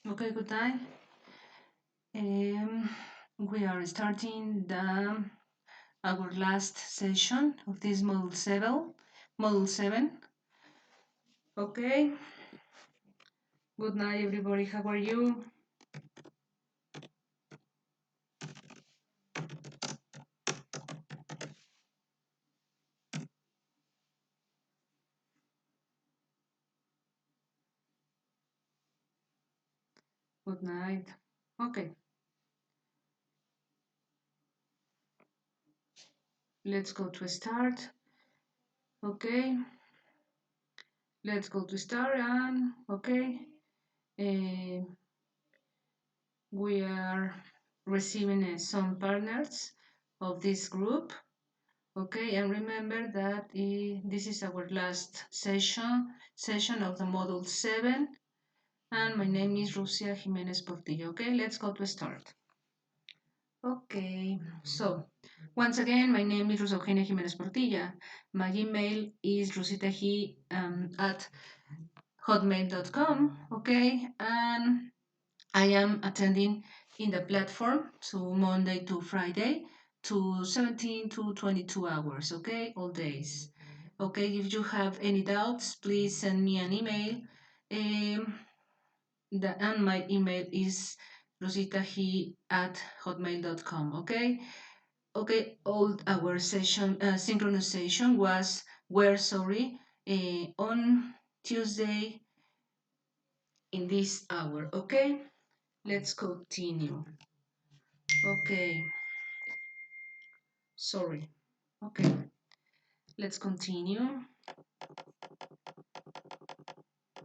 Okay, good night. We are starting our last session of this module 7. Module 7. Okay. Good night, everybody. How are you? Good night. Okay. Let's go to start. Okay. Let's go to start and okay. Uh, we are receiving some partners of this group. Okay, and remember that this is our last session of the module 7, and my name is Rusia Jimenez Portillo. Okay, let's go to start. Okay, so once again, my name is Rosa Eugenia Jimenez Portilla. My email is rositaji at hotmail.com. Okay, and I am attending in the platform to Monday to Friday to 17 to 22 hours, okay, all days. Okay, if you have any doubts, please send me an email. Um, and my email is rositahi at hotmail.com, okay? Okay, all our session synchronization on Tuesday in this hour, okay? Let's continue. Okay, sorry. Okay, let's continue.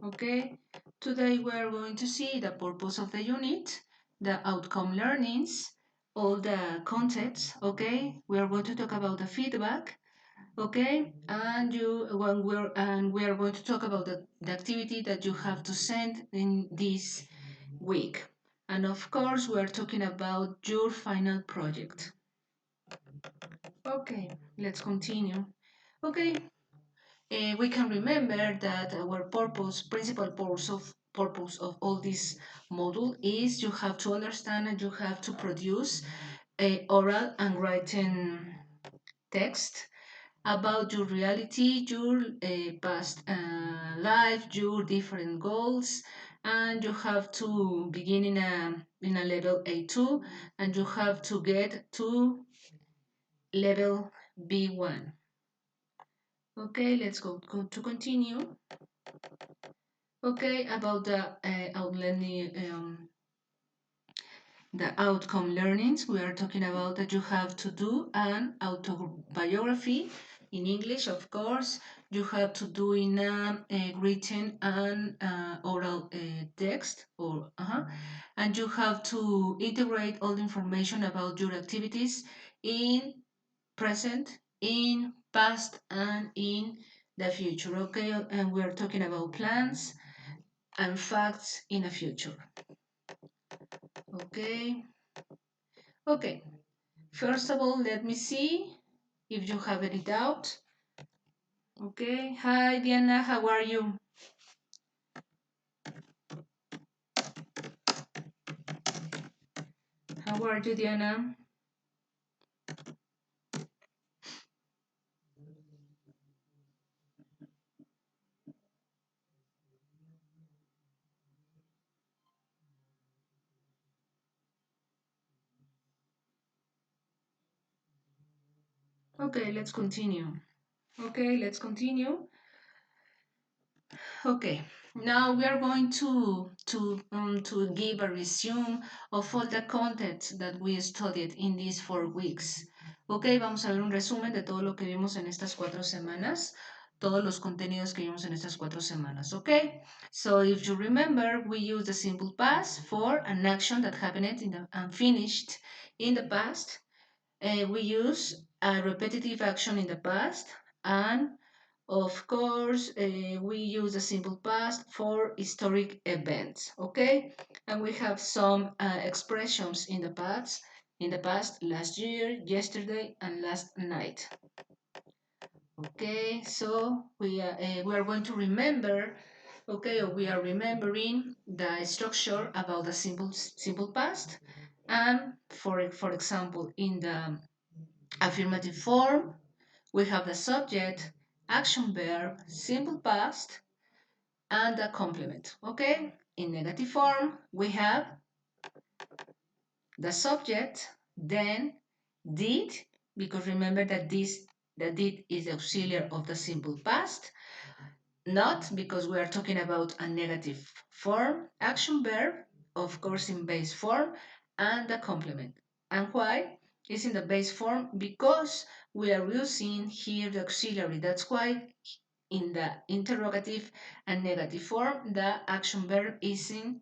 Okay, today we are going to see the purpose of the unit, the outcome learnings, all the contents. Okay, we are going to talk about the feedback. Okay, and we are going to talk about the activity that you have to send in this week. And of course, we are talking about your final project. Okay, let's continue. Okay, we can remember that our principal purpose of all this module is you have to understand and you have to produce a oral and written text about your reality, your past life, your different goals, and you have to begin in a level A2, and you have to get to level B1. Okay, let's go to continue. Okay, about the outcome learnings, we are talking about that you have to do an autobiography in English, of course. You have to do in a written and oral text, and you have to integrate all the information about your activities in present, in past, and in the future. Okay, and we are talking about plans and facts in the future. Okay. Okay. First of all, let me see if you have any doubt. Okay. Hi, Diana. How are you? How are you, Diana? Okay, let's continue. Okay, let's continue. Okay, now we are going to give a resume of all the content that we studied in these 4 weeks. Okay, vamos a ver un resumen de todo lo que vimos en estas 4 semanas, todos los contenidos que vimos en estas 4 semanas. Okay, so if you remember, we use the simple past for an action that happened and finished in the past. We use a repetitive action in the past, and of course, we use the simple past for historic events, okay? And we have some expressions in the past, last year, yesterday, and last night. Okay, so we are going to remember, Okay, we are remembering the structure about the simple past. And for example, in the affirmative form, we have the subject, action verb, simple past, and the complement. Okay? In negative form, we have the subject, then did, because remember that the did is the auxiliary of the simple past, not because we are talking about a negative form, action verb, of course in base form, and the complement. And why? It's in the base form because we are using here the auxiliary. That's why in the interrogative and negative form, the action verb is in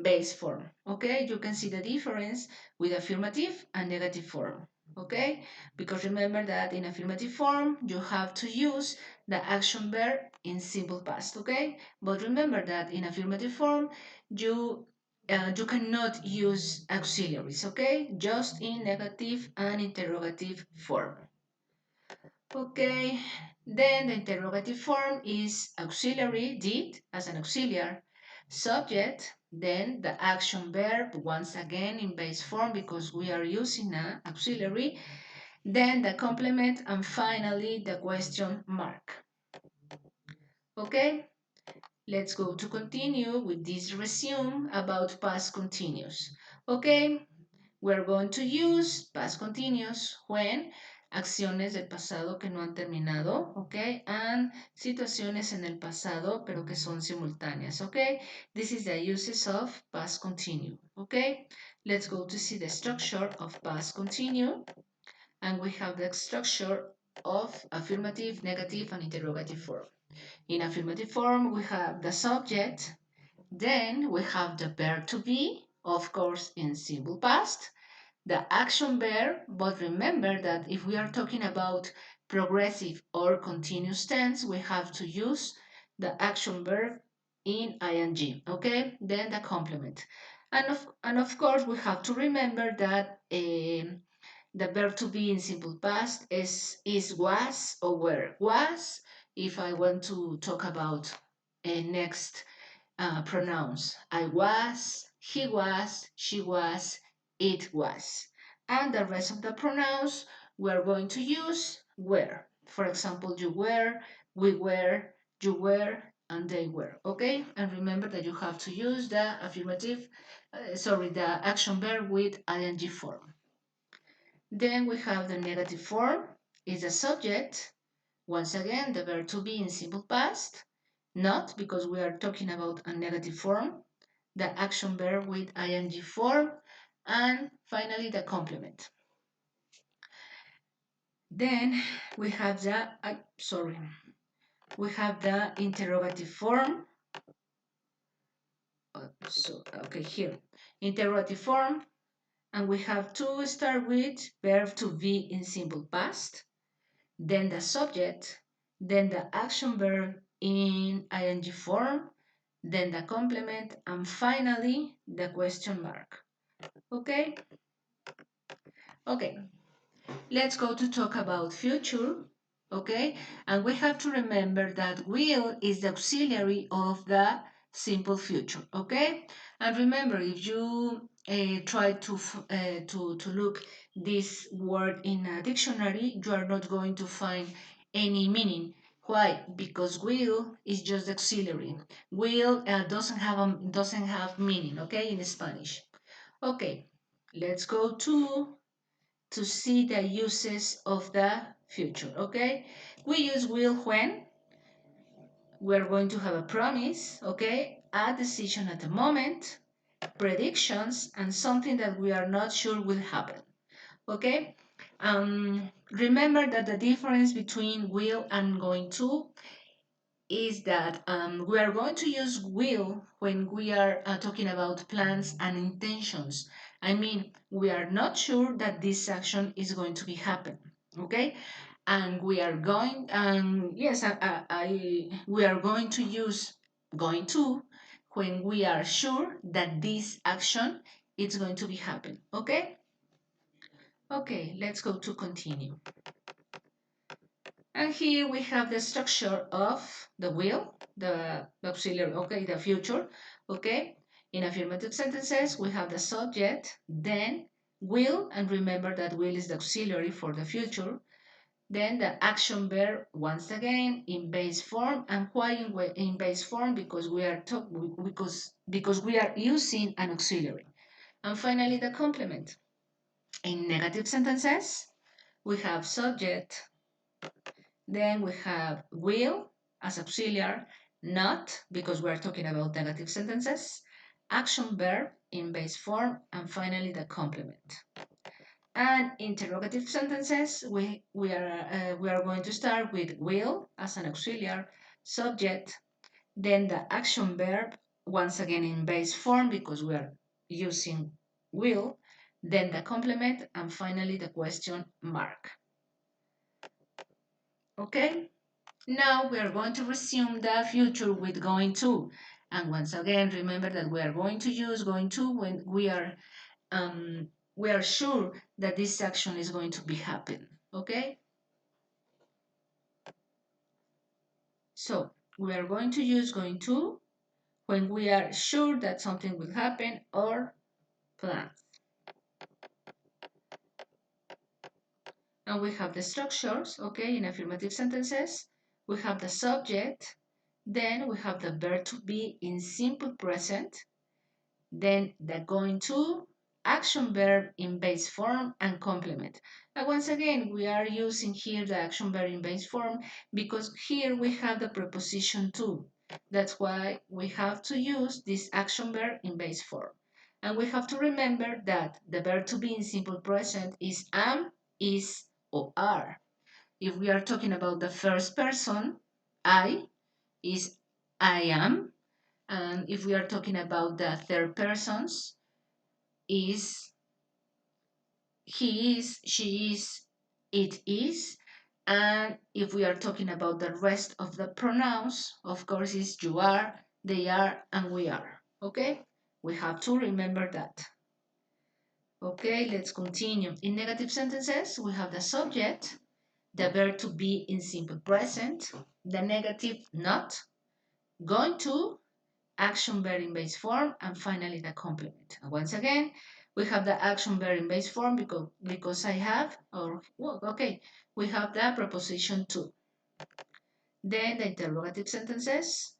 base form. Okay, you can see the difference with affirmative and negative form. Okay, because remember that in affirmative form you have to use the action verb in simple past. Okay, but remember that in affirmative form you cannot use auxiliaries. Okay, just in negative and interrogative form. Okay, then the interrogative form is auxiliary, did, as an auxiliary, subject, then the action verb, once again in base form because we are using an auxiliary, then the complement, and finally the question mark. Okay, let's go to continue with this resume about past continuous. Okay, we're going to use past continuous when acciones del pasado que no han terminado, ¿ok? And situaciones en el pasado pero que son simultáneas, ¿ok? This is the uses of past continue, ¿ok? Let's go to see the structure of past continue. And we have the structure of affirmative, negative, and interrogative form. In affirmative form, we have the subject, then we have the verb to be, of course, in simple past, the action verb, but remember that if we are talking about progressive or continuous tense, we have to use the action verb in ing, okay? Then the complement. And of course, we have to remember that the verb to be in simple past is was or were. Was, if I want to talk about next pronouns. I was, he was, she was, it was. And the rest of the pronouns we're going to use were. For example, you were, we were, you were, and they were. Okay? And remember that you have to use the the action verb with ing form. Then we have the negative form, is the subject. Once again, the verb to be in simple past, not because we are talking about a negative form, the action verb with ing form, and finally the complement. Then we have we have the interrogative form. Okay, here, interrogative form, and we have to start with verb to be in simple past, then the subject, then the action verb in ing form, then the complement, and finally the question mark. Okay? Okay, let's go to talk about future. Okay? And we have to remember that will is the auxiliary of the simple future. Okay? And remember, if you try to look this word in a dictionary, you are not going to find any meaning. Why? Because will is just auxiliary. Will doesn't have meaning. Okay, in Spanish. Okay, let's go to see the uses of the future. Okay, we use will when we're going to have a promise. Okay, a decision at the moment, predictions, and something that we are not sure will happen. Okay, remember that the difference between will and going to is that we are going to use will when we are talking about plans and intentions. I mean, we are not sure that this action is going to be happen. Okay, and we are going yes we are going to use going to when we are sure that this action is going to be happen. Okay, let's go to continue. And here we have the structure of the will, the auxiliary, okay, the future, okay. In affirmative sentences, we have the subject, then will, and remember that will is the auxiliary for the future. Then the action verb once again in base form, and why in base form? Because we are using an auxiliary. And finally, the complement. In negative sentences, we have subject, then we have will as auxiliary, not, because we're talking about negative sentences, action verb in base form, and finally the complement. And interrogative sentences, we are going to start with will as an auxiliary, subject, then the action verb, once again in base form because we are using will, then the complement, and finally the question mark. Okay? Now we are going to resume the future with going to. And once again, remember that we are going to use going to when we are sure that this action is going to be happen. Okay? So we are going to use going to when we are sure that something will happen or plan. And we have the structures, okay, in affirmative sentences. We have the subject, then we have the verb to be in simple present, then the going to, action verb in base form, and complement. And once again, we are using here the action verb in base form because here we have the preposition to. That's why we have to use this action verb in base form. And we have to remember that the verb to be in simple present is am, is, or are. If we are talking about the first person, I is I am. And if we are talking about the third persons, is, he is, she is, it is. And if we are talking about the rest of the pronouns, of course, is you are, they are, and we are. Okay? We have to remember that. Okay, let's continue. In negative sentences, we have the subject, the verb to be in simple present, the negative not, going to, action verb in base form, and finally the complement. And once again, we have the action verb in base form because I have, or well, okay, we have the preposition to. Then the interrogative sentences,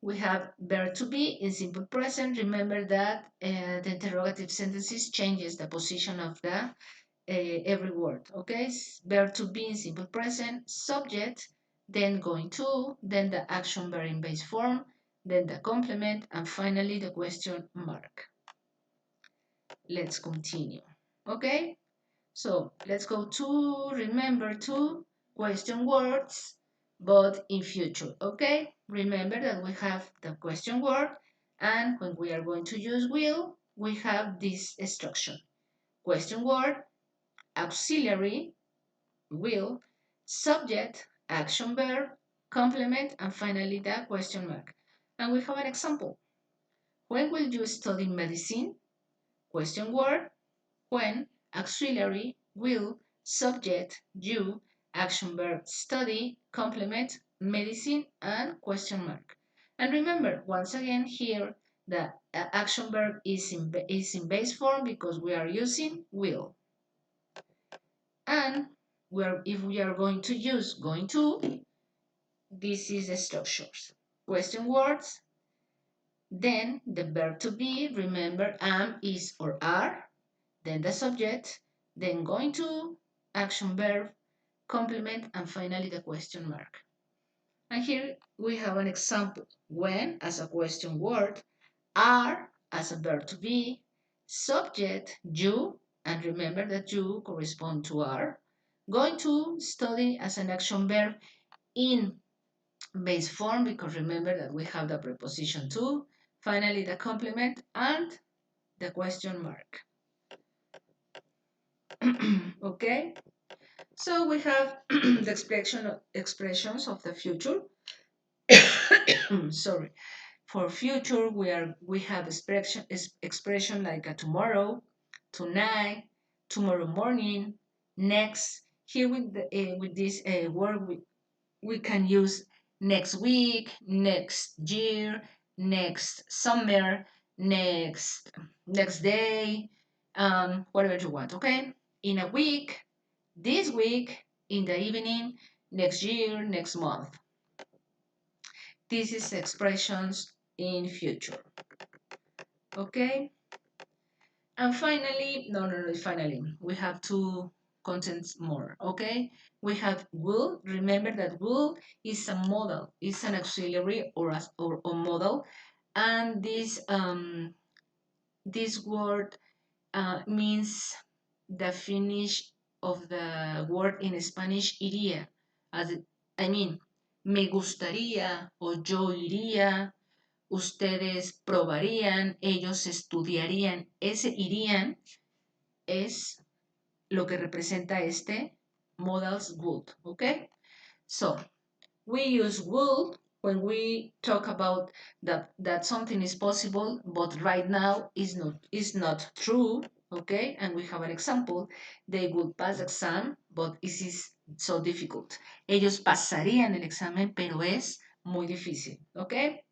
we have verb to be in simple present. Remember that the interrogative sentences changes the position of the every word. Okay, verb to be in simple present, subject, then going to, then the action verb in base form, then the complement, and finally the question mark. Let's continue. Okay, so let's go to remember to question words, but in future. Okay, remember that we have the question word, and when we are going to use will, we have this structure: question word, auxiliary, will, subject, action verb, complement, and finally the question mark. And we have an example. When will you study medicine? Question word, when, auxiliary, will, subject, you, action verb, study, complement, medicine, and question mark. And remember, once again, here the action verb is in base form because we are using will. And if we are going to use going to, this is the structures. Question words, then the verb to be, remember am, is, or are, then the subject, then going to, action verb, complement, and finally the question mark. And here we have an example. When as a question word, are as a verb to be, subject, you, and remember that you correspond to are, going to, study as an action verb in base form because remember that we have the preposition to, finally the complement, and the question mark. Okay, so we have the expressions of the future. Sorry. For future, we have expression like a tomorrow, tonight, tomorrow morning, next, Here with this word, we can use next week, next year, next summer, next day, whatever you want, okay? In a week, this week, in the evening, next year, next month. This is expressions in future, okay? And finally, finally, we have two contents more, okay? We have will. Remember that will is a modal, it's an auxiliary or modal. And this word means the finish of the word in Spanish iría. As I mean, me gustaría o yo iría, ustedes probarían, ellos estudiarían. Ese irían es lo que representa este modals would, okay? So, we use would when we talk about that something is possible, but right now is not true, okay? And we have an example. They would pass the exam, but it is so difficult. Ellos pasarían el examen, pero es muy difícil, okay?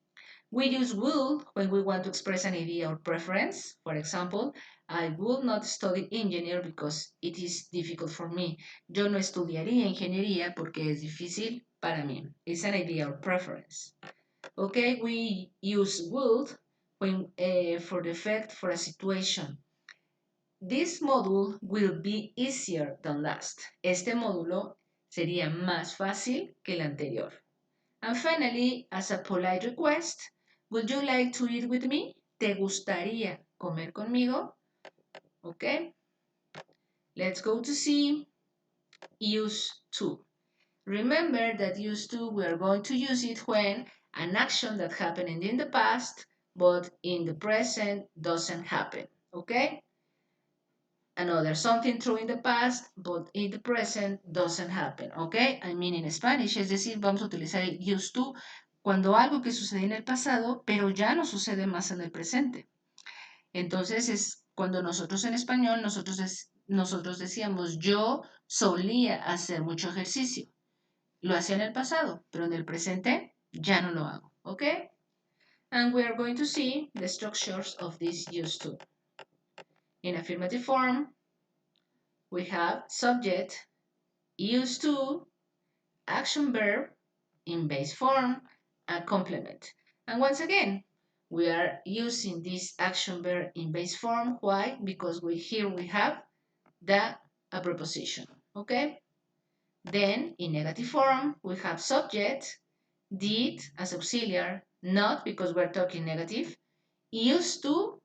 We use will when we want to express an idea or preference. For example, I will not study engineer because it is difficult for me. Yo no estudiaría ingeniería porque es difícil para mí. It's an idea or preference. Okay, we use would when for the effect for a situation. This module will be easier than last. Este módulo sería más fácil que el anterior. And finally, as a polite request, would you like to eat with me? ¿Te gustaría comer conmigo? Okay. Let's go to see use to. Remember that use to, we are going to use it when an action that happened in the past, but in the present doesn't happen. Okay? Another, something true in the past, but in the present doesn't happen. Okay? I mean in Spanish, es decir, vamos a utilizar el used to cuando algo que sucede en el pasado, pero ya no sucede más en el presente. Entonces es cuando nosotros en español, nosotros decíamos, yo solía hacer mucho ejercicio. Lo hacía en el pasado, pero en el presente ya no lo hago. ¿Ok? And we are going to see the structures of this used to. In affirmative form, we have subject, used to, action verb, in base form, and complement. And once again, we are using this action verb in base form. Why? Because here we have the a preposition. Okay? Then in negative form, we have subject, did as auxiliary, not because we're talking negative, used to,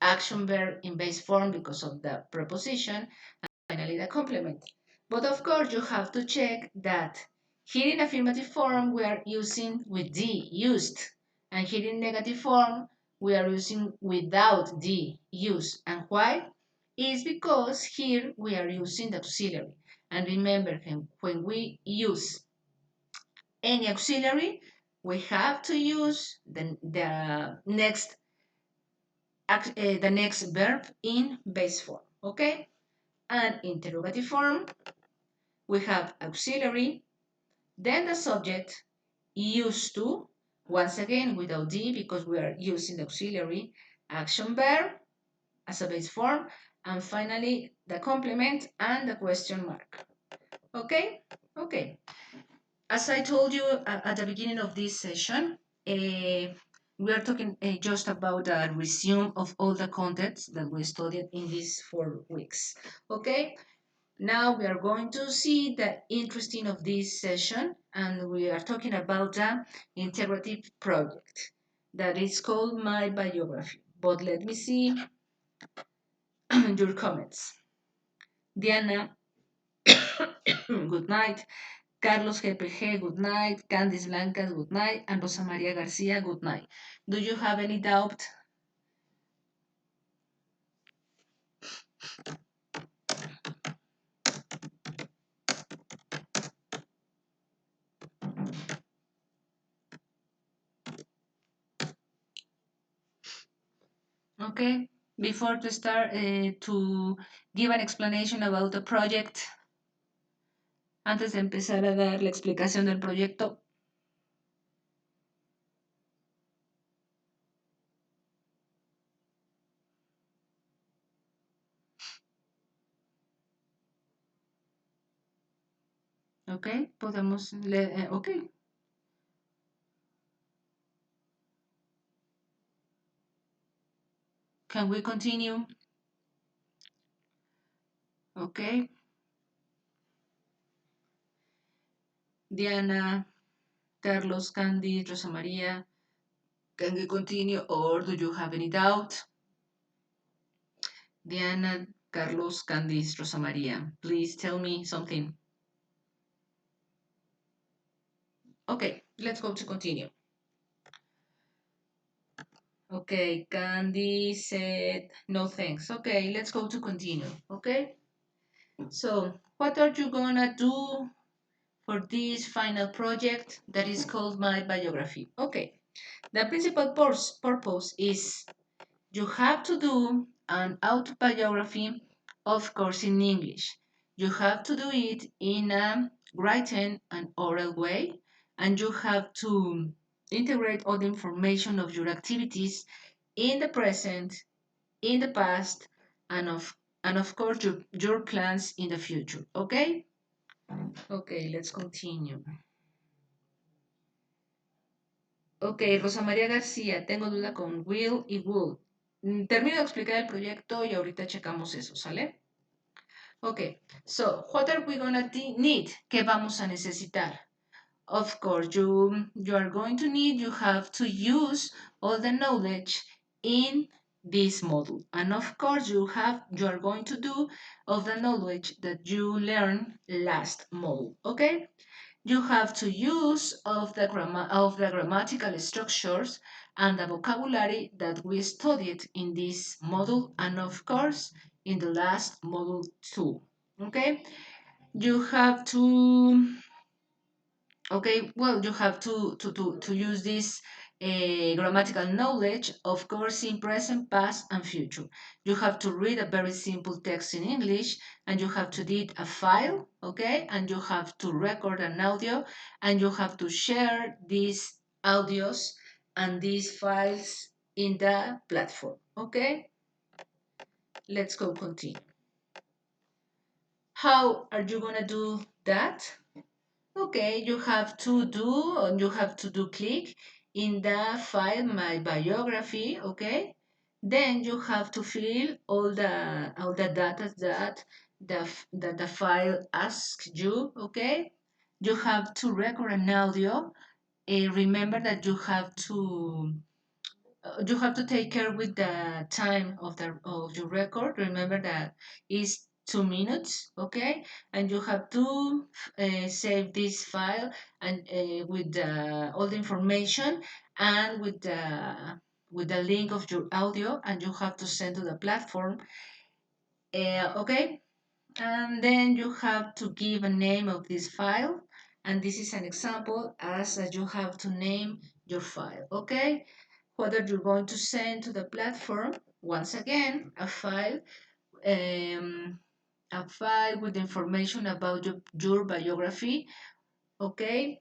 action verb in base form because of the preposition, and finally the complement. But of course, you have to check that here in affirmative form, we are using with D, used. And here in negative form, we are using without D, used. And why? Is because here we are using the auxiliary. And remember, when we use any auxiliary, we have to use the next verb in base form, okay? And interrogative form, we have auxiliary, then the subject, used to, once again without D because we are using the auxiliary, action verb as a base form, and finally the complement and the question mark. Okay? Okay. As I told you at the beginning of this session, we are talking just about a resume of all the contents that we studied in these 4 weeks. Okay? Now we are going to see the interesting of this session, and we are talking about the integrative project that is called My Biography. But let me see your comments. Diana, good night. Carlos GPG, good night. Candice Blancas, good night. And Rosa Maria Garcia, good night. Do you have any doubt? Okay, before to start to give an explanation about the project, antes de empezar a dar la explicación del proyecto? ¿Ok? Podemos leer, ok. Can we continue? Ok. Diana, Carlos, Candy, Rosa María, can we continue or do you have any doubt? Diana, Carlos, Candice, Rosa María, please tell me something. Okay, let's go to continue. Okay, Candy said no thanks. Okay, let's go to continue. Okay, so what are you gonna do for this final project that is called my biography? Okay, the principal purpose is you have to do an autobiography, of course, in English. You have to do it in a written and oral way, and you have to integrate all the information of your activities in the present, in the past, and of course your plans in the future. Okay? Okay, let's continue. Ok, Rosa María García, tengo duda con will y would. Termino de explicar el proyecto y ahorita checamos eso, ¿sale? Ok, so what are we gonna need? ¿Qué vamos a necesitar? Of course, you are going to need, you have to use all the knowledge in this module. And of course, you are going to do all the knowledge that you learned last module, okay? You have to use of the grammatical structures and the vocabulary that we studied in this module and of course in the last module too. Okay, you have to okay, well, you have to use this grammatical knowledge, of course, in present, past, and future. You have to read a very simple text in English, and you have to edit a file, okay, and you have to record an audio, and you have to share these audios and these files in the platform, okay? Let's go continue. How are you gonna do that? Okay, you have to do click in the file my biography, okay? Then you have to fill all the data that the file asks you, okay? You have to record an audio. Remember that you have to take care with the time of your record. Remember that is 2 minutes, okay? And you have to save this file and with all the information and with the link of your audio, and you have to send to the platform, okay? And then you have to give a name of this file, and this is an example as you have to name your file, okay? Whether you're going to send to the platform, once again, um, a file with information about your biography, okay?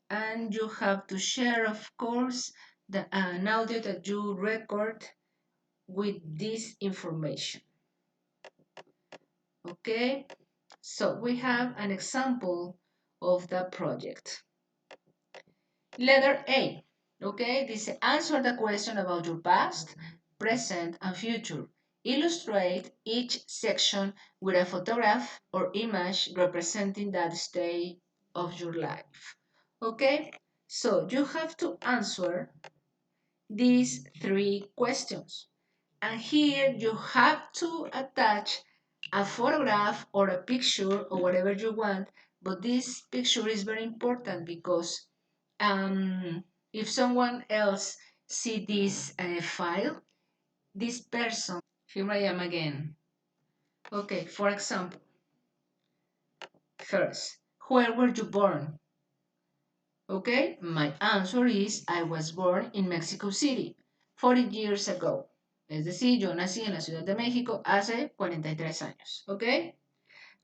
And you have to share, of course, an audio that you record with this information, okay? So we have an example of the project. Letter A. Okay, this answer the question about your past, present, and future. Illustrate each section with a photograph or image representing that stage of your life. Okay, so you have to answer these 3 questions. And here you have to attach a photograph or a picture or whatever you want, but this picture is very important because if someone else see this file, this person, here I am again. Okay, for example, first, where were you born? Okay, my answer is I was born in Mexico City 40 years ago. Es decir, yo nací en la Ciudad de México hace 43 años. Okay,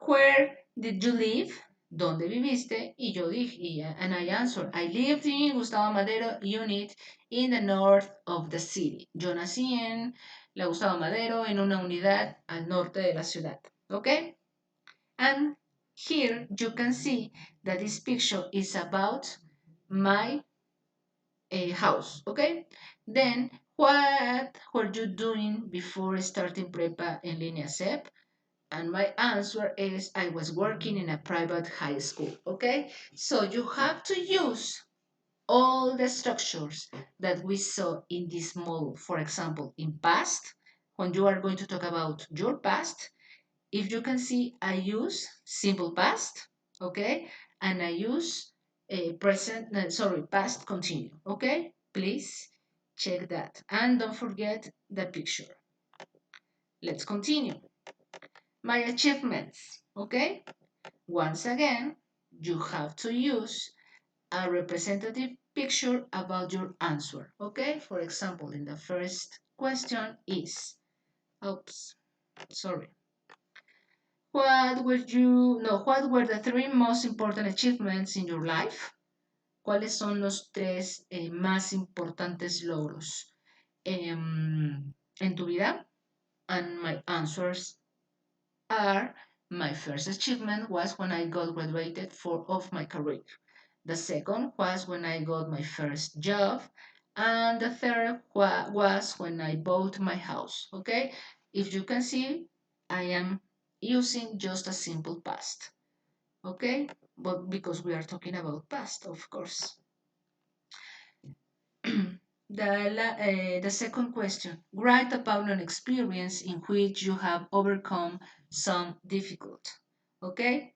where did you live? ¿Dónde viviste? Y yo dije, and I answered, I lived in Gustavo Madero unit in the north of the city. Yo nací en la Gustavo Madero en una unidad al norte de la ciudad. Okay? And here you can see that this picture is about my house. Okay? Then, what were you doing before starting Prepa en línea SEP? And my answer is I was working in a private high school. Okay? So you have to use all the structures that we saw in this model. For example, in past, when you are going to talk about your past, if you can see, I use simple past, okay? And I use past continue, okay? Please check that. And don't forget the picture. Let's continue. My achievements, okay? Once again, you have to use a representative picture about your answer, okay? For example, in the first question is, oops, sorry. What were the three most important achievements in your life? ¿Cuáles son los tres más importantes logros en tu vida? And my answers are, my first achievement was when I got graduated of my career. The second was when I got my first job. And the third was when I bought my house. Okay? If you can see, I am using just a simple past. Okay? But because we are talking about past, of course. The second question, write about an experience in which you have overcome some difficult. Okay?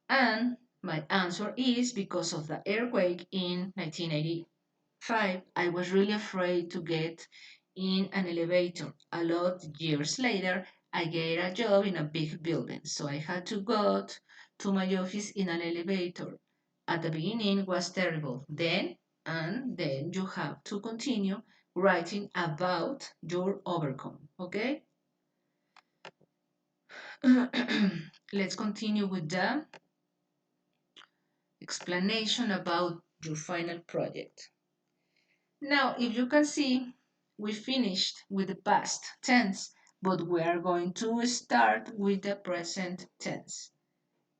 And my answer is because of the earthquake in 1985, I was really afraid to get in an elevator. A lot of years later, I get a job in a big building, so I had to go to my office in an elevator. At the beginning, it was terrible. Then you have to continue writing about your overcome. Okay? Let's continue with the explanation about your final project. Now, if you can see, we finished with the past tense, but we are going to start with the present tense.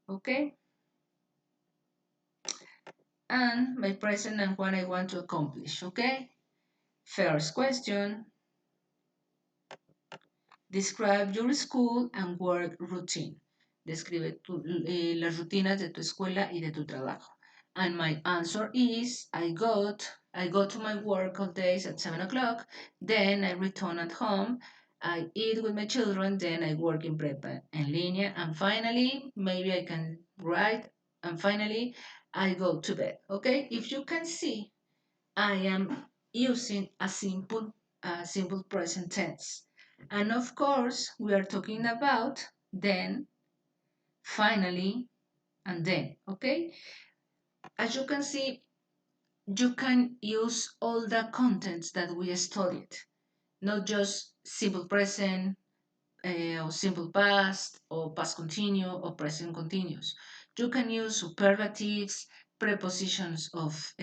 Okay? And my present and what I want to accomplish. Okay? First question. Describe your school and work routine. Describe las rutinas de tu escuela y de tu trabajo. And my answer is I go to my work all days at 7 o'clock, then I return at home, I eat with my children, then I work in prepa en línea, and finally, maybe I can write, and finally, I go to bed. Okay? If you can see, I am using a simple present tense. And of course, we are talking about then, finally, and then, okay? As you can see, you can use all the contents that we studied, not just simple present, or simple past, or past continue, or present continuous. You can use superlatives, prepositions of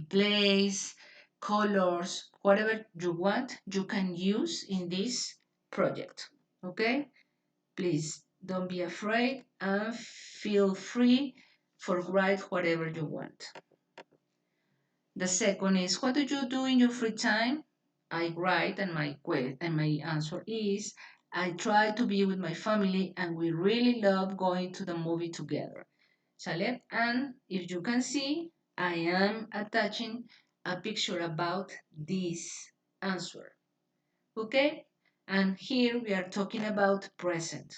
place, colors, whatever you want, you can use in this project. Okay? Please don't be afraid and feel free for write whatever you want. The second is, what do you do in your free time? I write, and my answer is, I try to be with my family, and we really love going to the movie together. ¿Sale? And if you can see, I am attaching a picture about this answer. Okay? And here we are talking about present.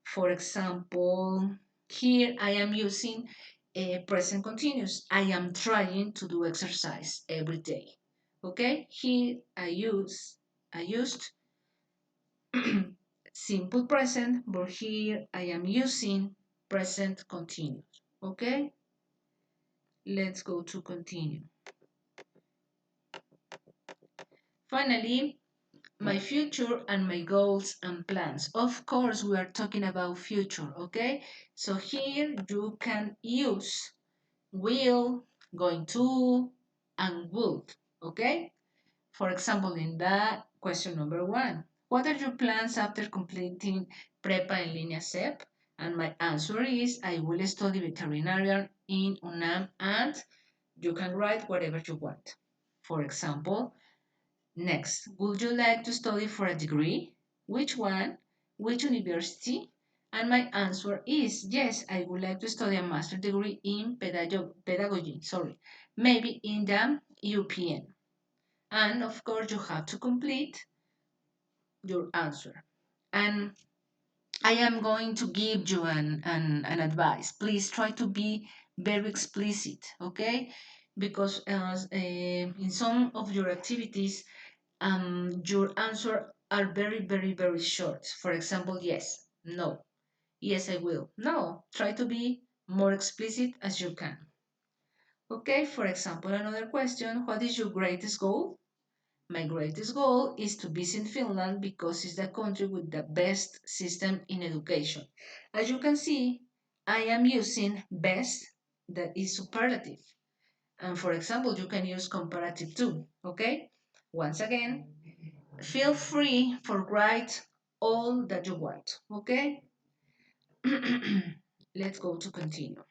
For example, here I am using a present continuous. I am trying to do exercise every day. Okay, here I used simple present, but here I am using present continuous. Okay, let's go to continue. Finally, my future and my goals and plans. Of course, we are talking about future, okay? So here you can use will, going to, and would, okay? For example, in that question number 1, what are your plans after completing Prepa en línea SEP? And my answer is I will study veterinarian in UNAM, and you can write whatever you want. For example, next, would you like to study for a degree? Which one? Which university? And my answer is yes, I would like to study a master degree in pedagogy, maybe in the UPN. And of course, you have to complete your answer. And I am going to give you an advice. Please try to be very explicit, okay? Because in some of your activities, your answers are very, very, very short. For example, yes, no, yes, I will. No, try to be more explicit as you can. Okay, for example, another question, what is your greatest goal? My greatest goal is to visit Finland because it's the country with the best system in education. As you can see, I am using best, that is superlative. And for example, you can use comparative too, okay? Once again, feel free for write all that you want, okay? Let's go to continue.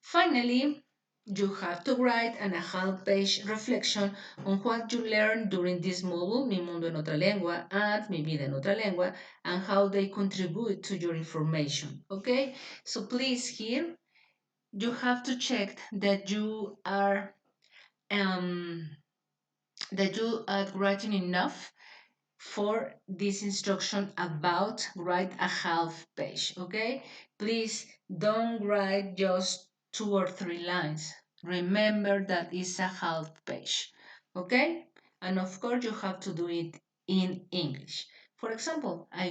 Finally, you have to write a half-page reflection on what you learned during this module, Mi Mundo en Otra Lengua, and Mi Vida en Otra Lengua, and how they contribute to your information, okay? So please here, you have to check that you are writing enough for this instruction about write a half page, okay? Please don't write just 2 or 3 lines. Remember that it's a half page, okay? And of course you have to do it in English. For example, I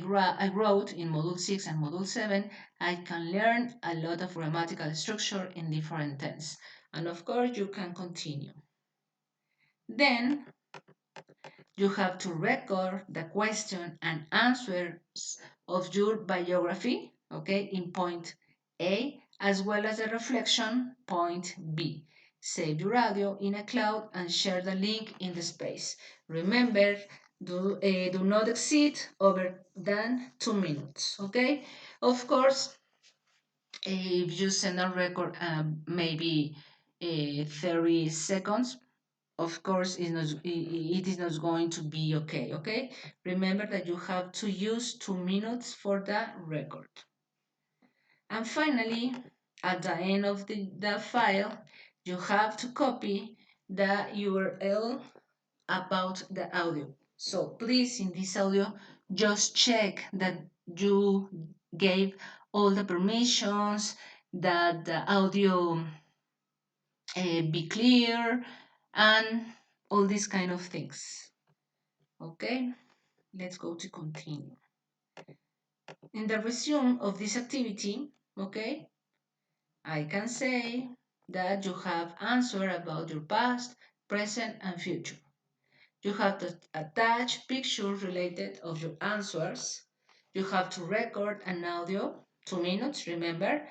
wrote in Module 6 and Module 7, I can learn a lot of grammatical structure in different tense. And of course you can continue. Then you have to record the question and answers of your biography, okay, in point A, as well as a reflection, point B. Save your audio in a cloud and share the link in the space. Remember, do not exceed over than 2 minutes, okay? Of course, if you send a record maybe 30 seconds, of course it is not going to be okay. Remember that you have to use 2 minutes for the record. And finally, at the end of the file, you have to copy the URL about the audio. So please, in this audio, just check that you gave all the permissions, that the audio be clear, and all these kind of things. Okay, let's go to continue. In the resume of this activity, okay, I can say that you have answered about your past, present, and future. You have to attach pictures related of your answers. You have to record an audio, 2 minutes, remember.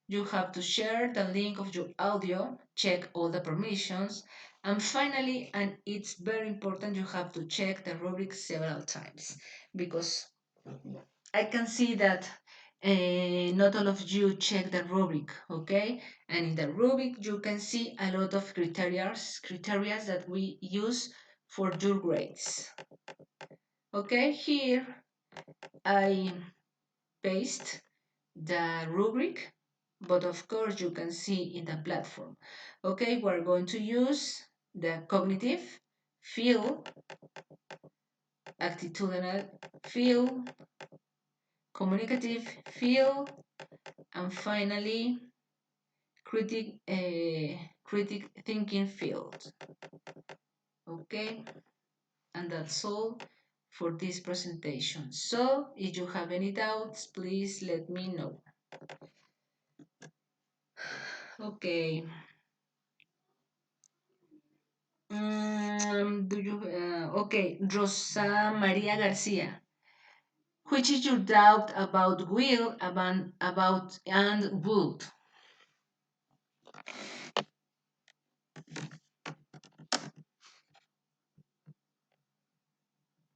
You have to share the link of your audio, check all the permissions. And finally, and it's very important, you have to check the rubric several times, because I can see that not all of you check the rubric, okay? And in the rubric, you can see a lot of criteria that we use for your grades. Okay, here I paste the rubric, but of course you can see in the platform. Okay, we're going to use the cognitive field, attitudinal field, communicative field, and finally critic thinking field. Okay, and that's all for this presentation. So if you have any doubts, please let me know. Okay. Okay, Rosa Maria Garcia. Which is your doubt about will, about and would?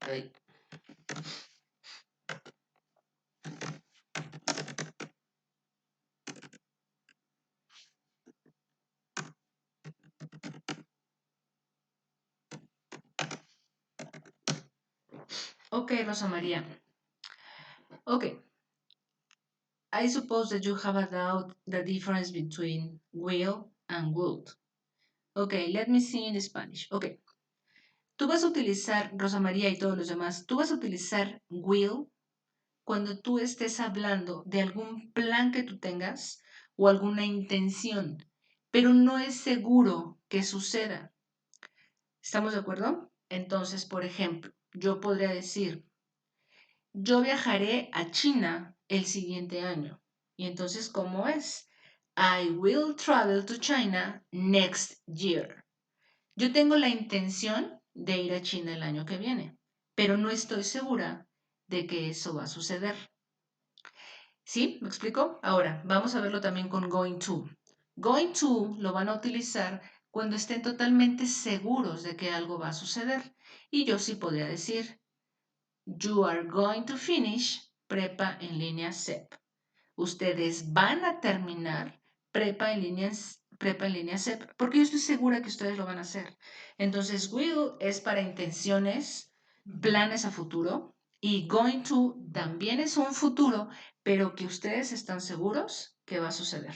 Okay. Okay, Rosa Maria. Okay, I suppose that you have a doubt the difference between will and would. Okay, let me see in Spanish. Okay, tú vas a utilizar, Rosa María y todos los demás, tú vas a utilizar will cuando tú estés hablando de algún plan que tú tengas o alguna intención, pero no es seguro que suceda. ¿Estamos de acuerdo? Entonces, por ejemplo, yo podría decir, yo viajaré a China el siguiente año. Y entonces, ¿cómo es? I will travel to China next year. Yo tengo la intención de ir a China el año que viene, pero no estoy segura de que eso va a suceder. ¿Sí? ¿Me explico? Ahora, vamos a verlo también con going to. Going to lo van a utilizar cuando estén totalmente seguros de que algo va a suceder. Y yo sí podría decir, you are going to finish prepa en línea CEP. Ustedes van a terminar prepa en línea CEP, porque yo estoy segura que ustedes lo van a hacer. Entonces, will es para intenciones, planes a futuro, y going to también es un futuro, pero que ustedes están seguros que va a suceder.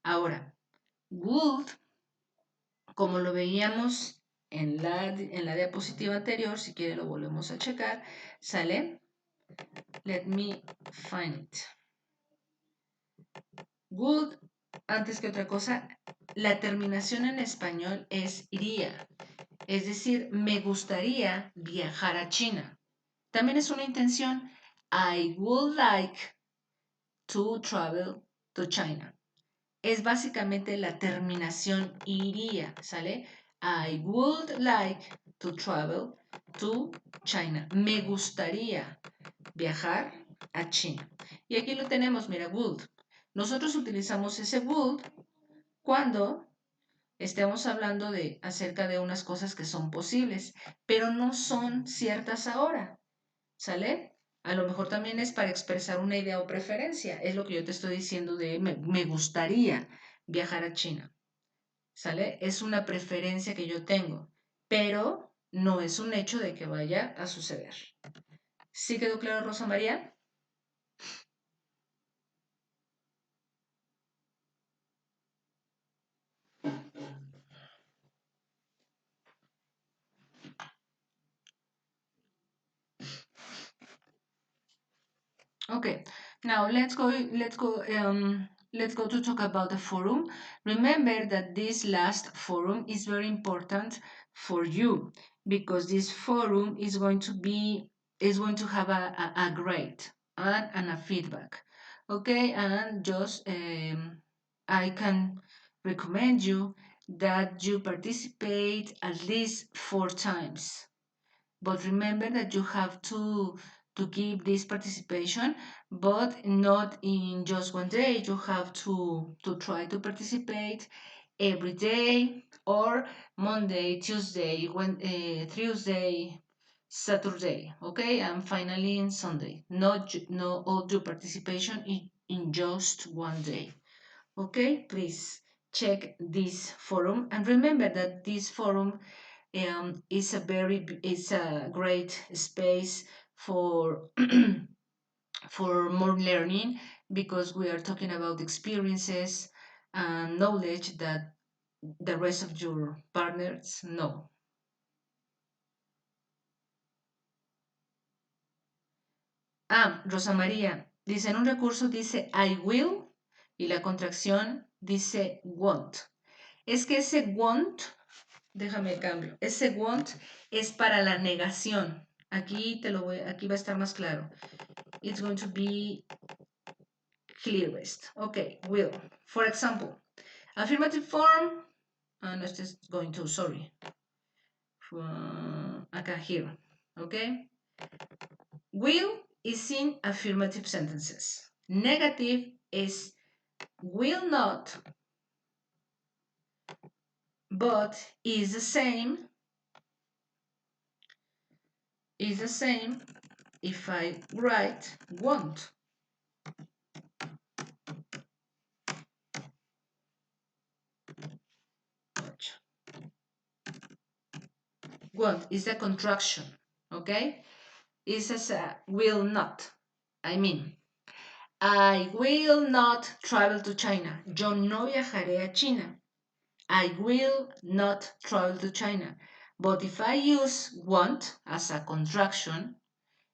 Ahora, would, como lo veíamos en la diapositiva anterior, si quiere lo volvemos a checar, sale. Let me find it. Would, antes que otra cosa, la terminación en español es iría. Es decir, me gustaría viajar a China. También es una intención. I would like to travel to China. Es básicamente la terminación iría, ¿sale? I would like to travel to China. Me gustaría viajar a China. Y aquí lo tenemos, mira, would. Nosotros utilizamos ese would cuando estemos hablando de acerca de unas cosas que son posibles, pero no son ciertas ahora, ¿sale? A lo mejor también es para expresar una idea o preferencia. Es lo que yo te estoy diciendo de me gustaría viajar a China, ¿sale? Es una preferencia que yo tengo, pero no es un hecho de que vaya a suceder. ¿Sí quedó claro, Rosa María? Okay, now let's go to talk about the forum. Remember that this last forum is very important for you because this forum is going to have a grade and a feedback. Okay, and just I can recommend you that you participate at least 4 times, but remember that you have to keep this participation, but not in just one day. You have to try to participate every day, or Monday, Tuesday, Tuesday, Saturday, okay, and finally in Sunday. Not all your participation in just one day. Okay, please check this forum and remember that this forum it's a great space for for more learning because we are talking about experiences and knowledge that the rest of your partners know. Rosa María dice en un recurso dice I will y la contracción dice won't. Es que ese won't, déjame cambio, ese won't es para la negación. Aquí va a estar más claro. It's going to be clearest. Okay, will. For example, affirmative form, And it's just going to, sorry, acá here, okay? Will is in affirmative sentences. Negative is will not, but is the same if I write won't. Won't is a contraction, okay? It's as a will not. I mean, I will not travel to China. Yo no viajaré a China. I will not travel to China. But if I use want as a contraction,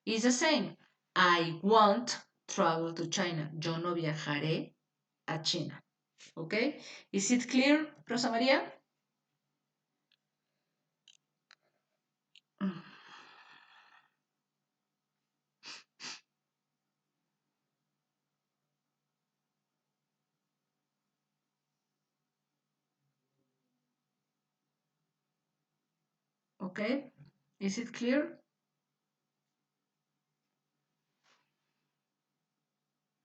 it's the same. I won't travel to China. Yo no viajaré a China. Okay? Is it clear, Rosa María? Okay? Is it clear?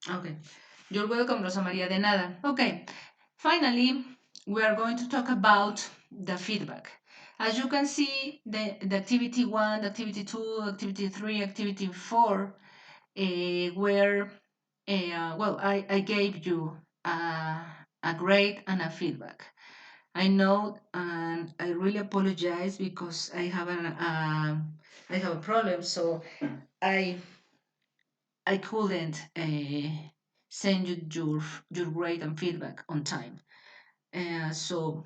Okay. You're welcome, Rosa María, de nada. Okay. Finally, we are going to talk about the feedback. As you can see, the activity 1, the activity 2, activity 3, activity 4 were, well, I gave you a grade and a feedback. I know, and I really apologize because I have a problem, so I I couldn't send you your grade and feedback on time. So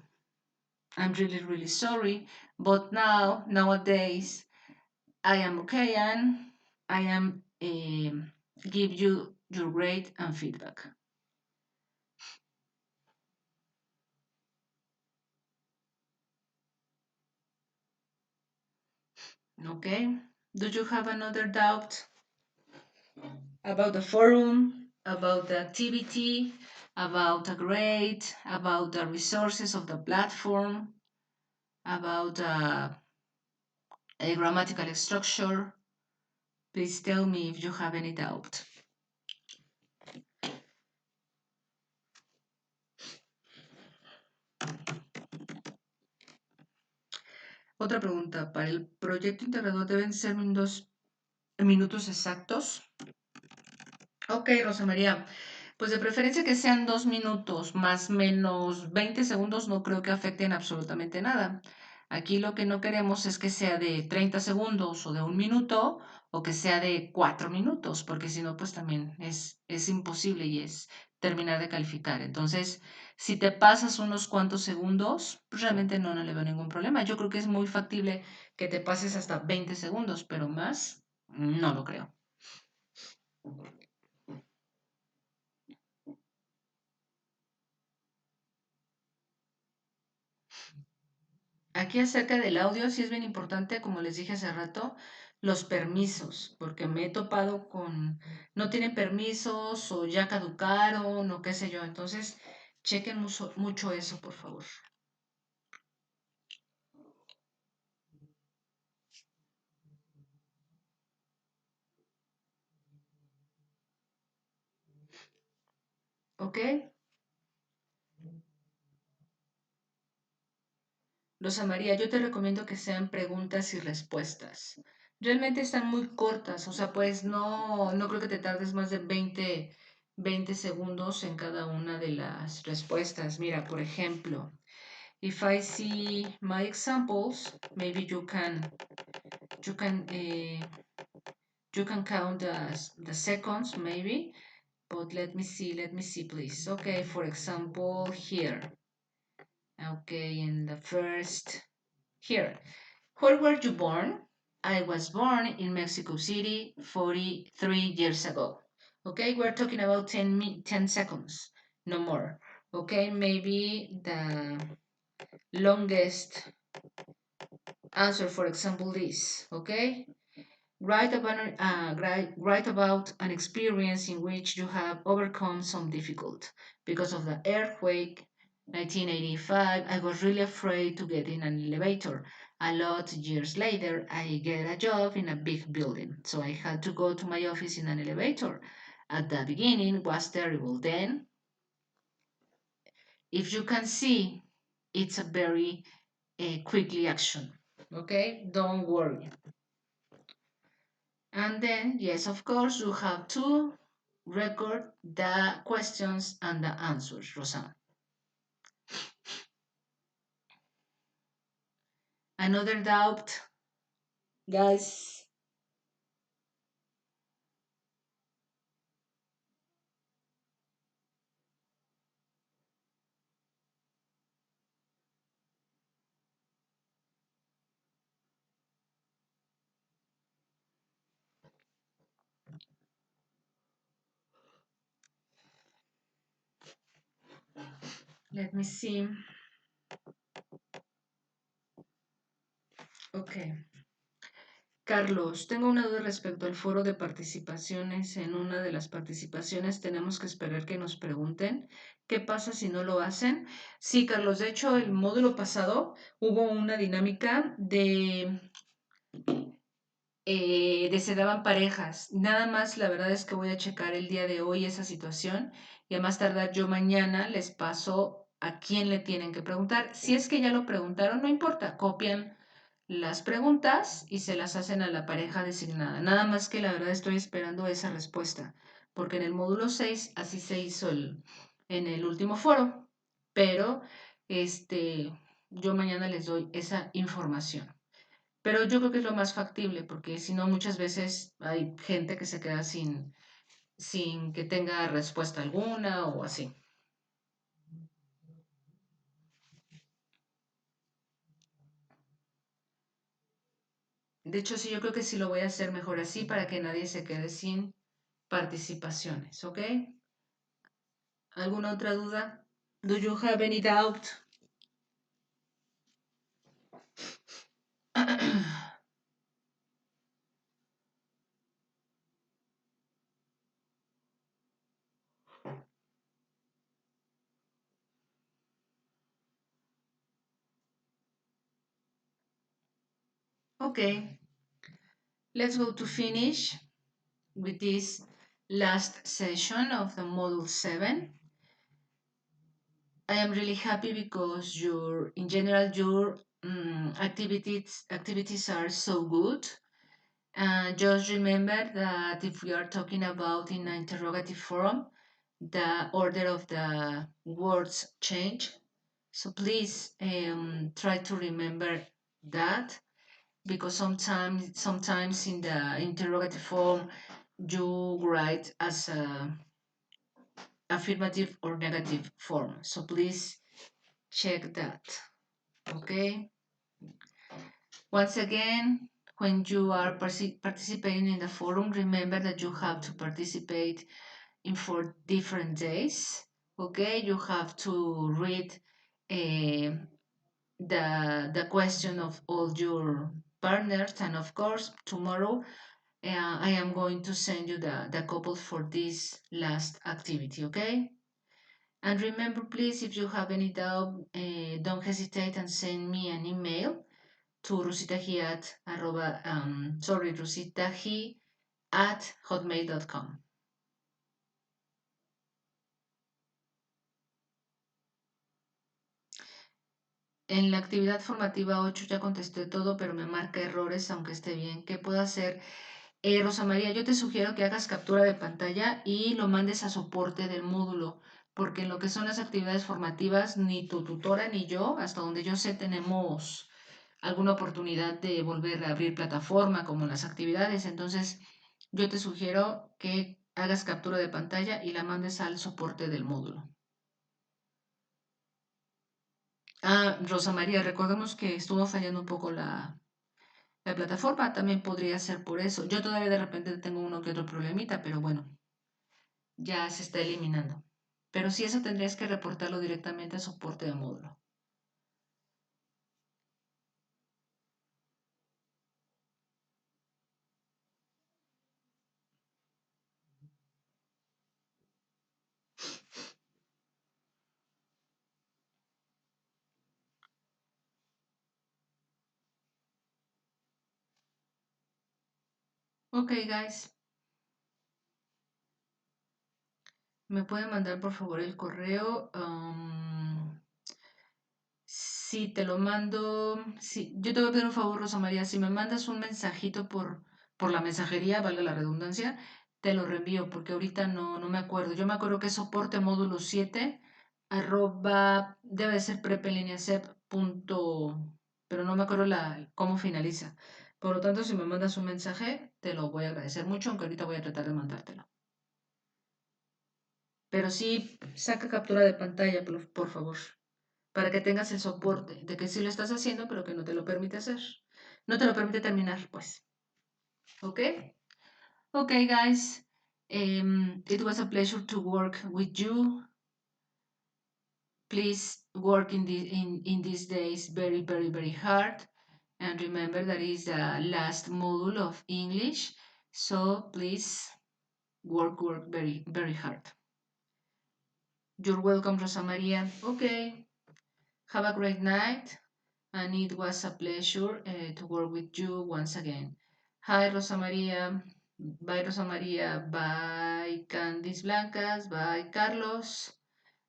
I'm really sorry, but nowadays I am okay and I am give you your grade and feedback. Okay. Do you have another doubt about the forum, about the activity, about the grade, about the resources of the platform, about a grammatical structure? Please tell me if you have any doubt. Otra pregunta, ¿para el proyecto integrador deben ser minutos exactos? Ok, Rosa María, pues de preferencia que sean 2 minutos, más menos 20 segundos no creo que afecten absolutamente nada. Aquí lo que no queremos es que sea de 30 segundos o de 1 minuto o que sea de 4 minutos, porque si no, pues también es imposible y es terminar de calificar. Entonces, si te pasas unos cuantos segundos, pues realmente no le veo ningún problema. Yo creo que es muy factible que te pases hasta 20 segundos, pero más no lo creo. Aquí acerca del audio, sí es bien importante, como les dije hace rato, los permisos, porque me he topado con no tienen permisos o ya caducaron o qué sé yo. Entonces, chequen mucho eso, por favor. ¿Ok? Rosa María, yo te recomiendo que sean preguntas y respuestas. Realmente están muy cortas, o sea, pues no creo que te tardes más de 20 segundos en cada una de las respuestas. Mira, por ejemplo, if I see my examples, maybe you can uh, you can count the seconds maybe, but let me see, please. Okay, for example, here. Okay, in the first here. Where were you born? I was born in Mexico City 43 years ago. Okay, we're talking about 10 seconds, no more. Okay, maybe the longest answer, for example, this. Okay, write about an experience in which you have overcome some difficult because of the earthquake, 1985, I was really afraid to get in an elevator. A lot years later, I get a job in a big building, so I had to go to my office in an elevator. At the beginning was terrible. Then, if you can see, it's a very quickly action. Okay, don't worry. And then, yes, of course, you have to record the questions and the answers, Rosanna. Another doubt, guys. Let me see. Ok. Carlos, tengo una duda respecto al foro de participaciones. En una de las participaciones tenemos que esperar que nos pregunten qué pasa si no lo hacen. Sí, Carlos, de hecho, el módulo pasado hubo una dinámica de se daban parejas. Nada más, la verdad es que voy a checar el día de hoy esa situación y a más tardar yo mañana les paso a quién le tienen que preguntar. Si es que ya lo preguntaron, no importa, copian las preguntas y se las hacen a la pareja designada. Nada más que la verdad estoy esperando esa respuesta, porque en el módulo 6 así se hizo en el último foro, pero yo mañana les doy esa información. Pero yo creo que es lo más factible, porque si no, muchas veces hay gente que se queda sin que tenga respuesta alguna o así. De hecho, sí, yo creo que sí lo voy a hacer mejor así para que nadie se quede sin participaciones, ¿ok? ¿Alguna otra duda? Do you have any doubt? Okay, let's go to finish with this last session of the Module 7. I am really happy because in general, your activities are so good. Just remember that if we are talking about in an interrogative form, the order of the words change. So please try to remember that, because sometimes in the interrogative form you write as a affirmative or negative form. So please check that. Okay. Once again, when you are participating in the forum, remember that you have to participate in 4 different days. Okay, you have to read uh, the question of all your partners, and of course tomorrow I am going to send you the couple for this last activity. Okay, and remember, please, if you have any doubt, don't hesitate and send me an email to rusitahi at hotmail.com. En la actividad formativa 8 ya contesté todo, pero me marca errores aunque esté bien. ¿Qué puedo hacer? Rosa María, yo te sugiero que hagas captura de pantalla y lo mandes a soporte del módulo, porque en lo que son las actividades formativas, ni tu tutora ni yo, hasta donde yo sé, tenemos alguna oportunidad de volver a abrir plataforma como las actividades. Entonces, yo te sugiero que hagas captura de pantalla y la mandes al soporte del módulo. Ah, Rosa María, recordemos que estuvo fallando un poco la plataforma, también podría ser por eso. Yo todavía de repente tengo uno que otro problemita, pero bueno, ya se está eliminando. Pero sí, eso tendrías que reportarlo directamente a soporte de módulo. Ok, guys. ¿Me pueden mandar por favor el correo? Si te lo mando, si, yo te voy a pedir un favor, Rosa María, si me mandas un mensajito por la mensajería, valga la redundancia, te lo reenvío porque ahorita no me acuerdo. Yo me acuerdo que es soporte módulo 7 arroba, debe de ser prepeliniasep punto, pero no me acuerdo cómo finaliza. Por lo tanto, si me mandas un mensaje, te lo voy a agradecer mucho, aunque ahorita voy a tratar de mandártelo. Pero sí, saca captura de pantalla, por favor, para que tengas el soporte de que sí lo estás haciendo, pero que no te lo permite hacer. No te lo permite terminar, pues. ¿Ok? Ok, guys. It was a pleasure to work with you. Please work in these days very, very, very hard. And remember that is the last module of English. So please work very, very hard. You're welcome, Rosa Maria. Okay. Have a great night. And it was a pleasure to work with you once again. Hi, Rosa Maria. Bye, Rosa Maria. Bye, Candice Blancas. Bye, Carlos.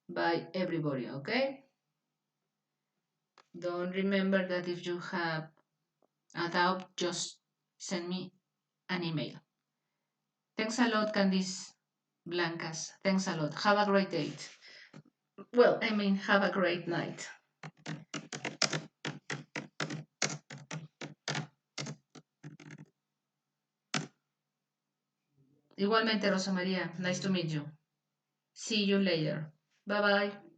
Bye, everybody, okay? Don't remember that if you have a doubt, just send me an email. Thanks a lot, Candice Blancas. Thanks a lot. Have a great day. Well, I mean, have a great night. Igualmente, Rosa María. Nice to meet you. See you later. Bye bye.